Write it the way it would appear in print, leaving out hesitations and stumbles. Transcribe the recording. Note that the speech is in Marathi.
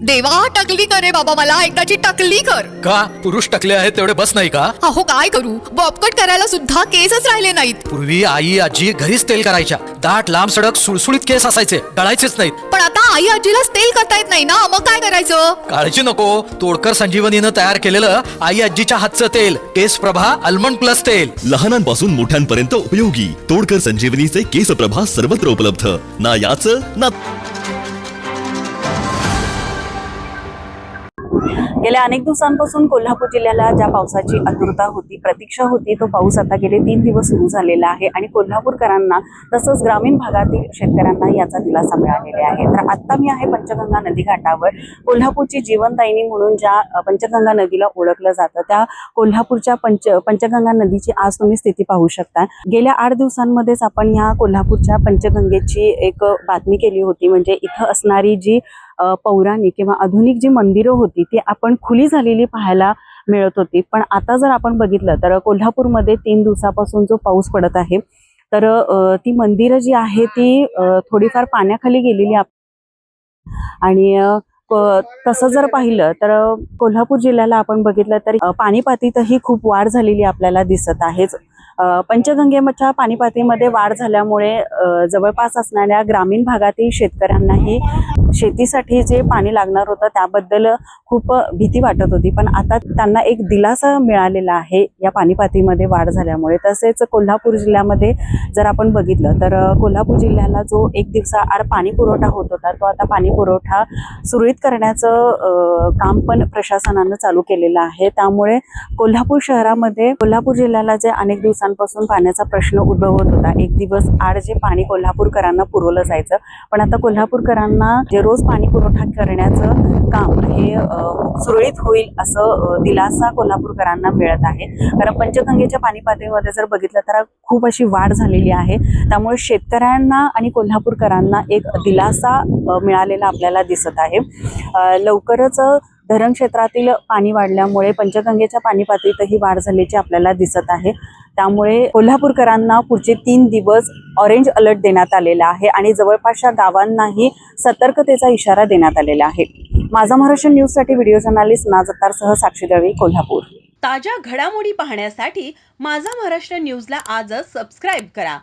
देवा टकली करे बाबा, मला एकदाची टकली कर. का पुरुष टकले आहेत तेवढे बस नाही का? अहो काय करू, बॉबकट करायला सुद्धा केसच राहिले नाहीत. पूर्वी आई आजी घरीच तेल करायच्या. दाट लांब सडक सुळसुळीत केस असायचे, डळायचेच नाहीत. पण आता आई आजीलाच तेल करता येत नाही ना, मग काय करायचं? काळजी नको, तोडकर संजीवनीनं तयार केलेलं आई आजीच्या हातचं तेल केस प्रभा आल्मंड प्लस तेल. लहानांपासून मोठ्यांपर्यंत उपयोगी तोडकर संजीवनीचे केस प्रभा सर्वत्र उपलब्ध. ना याचं ना. गेल्या अनेक दिवसांपासून कोल्हापूर जिल्ह्याला ज्या पावसाची आतुरता होती, प्रतीक्षा होती, तो पाऊस आता गेले 3 दिवस सुरू झालेला आहे आणि कोल्हापूरकरांना तसंच ग्रामीण भागातील शेतकऱ्यांना याचा दिलासा मिळालेला आहे. तर आता मी आहे पंचगंगा नदी घाटावर. कोल्हापूरची जीवनदायिनी म्हणून ज्या पंचगंगा नदीला ओळखलं जातं, त्या कोल्हापूरच्या पंचगंगा नदीची आज तुम्ही स्थिती पाहू शकता. गेल्या 8 दिवसांमध्येच आपण ह्या कोल्हापूरच्या पंचगंगेची एक बातमी केली होती. म्हणजे इथं असणारी जी पौराणिक किंवा आधुनिक जी मंदिरं होती ती आपण खुली झालेली पाहायला मिळत होती. पण आता जर आपण बघितलं तर कोल्हापूरमध्ये 3 दिवसापासून जो पाऊस पडत आहे, तर ती मंदिरं जी आहे ती थोडीफार पाण्याखाली गेलेली आणि तसं जर पाहिलं तर कोल्हापूर जिल्ह्याला आपण बघितलं तर पाणी पातळीतही खूप वाढ झालेली आपल्याला दिसत आहेच. पंचगंगेच्या पाणी पातळीमध्ये वाढ झाल्यामुळे जवळपास असणाऱ्या ग्रामीण भागातील शेतकऱ्यांनाही शेतीसाठी जे पाणी लागणार होतं त्याबद्दल खूप भीती वाटत होती. पण आता त्यांना एक दिलासा मिळालेला आहे या पाणी पातळीमध्ये वाढ झाल्यामुळे. तसेच कोल्हापूर जिल्ह्यामध्ये जर आपण बघितलं तर कोल्हापूर जिल्ह्याला जो 1 दिवसाआड पाणी पुरवठा होत होता, तो आता पाणी पुरवठा सुरळीत करण्याचं काम पण प्रशासनानं चालू केलेलं आहे. त्यामुळे कोल्हापूर शहरामध्ये कोल्हापूर जिल्ह्याला जे अनेक दिवसांपासून पाण्याचा प्रश्न उद्भवत होता, 1 दिवस आड जे पाणी कोल्हापूरकरांना पुरवलं जायचं, पण आता कोल्हापूरकरांना जे रोज पाणी पुरवठा करण्याचं काम हे सुरळीत होईल असं दिलासा कोल्हापूरकरांना मिळत आहे. कारण पंचगंगेच्या पाणी पातळीमध्ये जर बघितलं तर खूप अशी वाढ झालेली आहे. त्यामुळे शेतकऱ्यांना आणि कोल्हापूरकरांना एक दिलासा मिळालेला आपल्याला दिसत आहे. लवकरच धरण क्षेत्रातील पाणी वाढल्यामुळे पंचगंगेच्या पाणी पातळीतही वाढ झाल्याची आपल्याला दिसत आहे. त्यामुळे कोल्हापूरकरांना पुढचे 3 दिवस ऑरेंज अलर्ट देण्यात आलेला आहे आणि जवळपासच्या गावांनाही सतर्कतेचा इशारा देण्यात आलेला आहे. माझा महाराष्ट्र न्यूजसाठी व्हिडिओ जर्नलिस्ट नाजतारसह साक्षी दळवी, कोल्हापूर. ताज्या घडामोडी पाहण्यासाठी माझा महाराष्ट्र न्यूजला आजच सबस्क्राईब करा.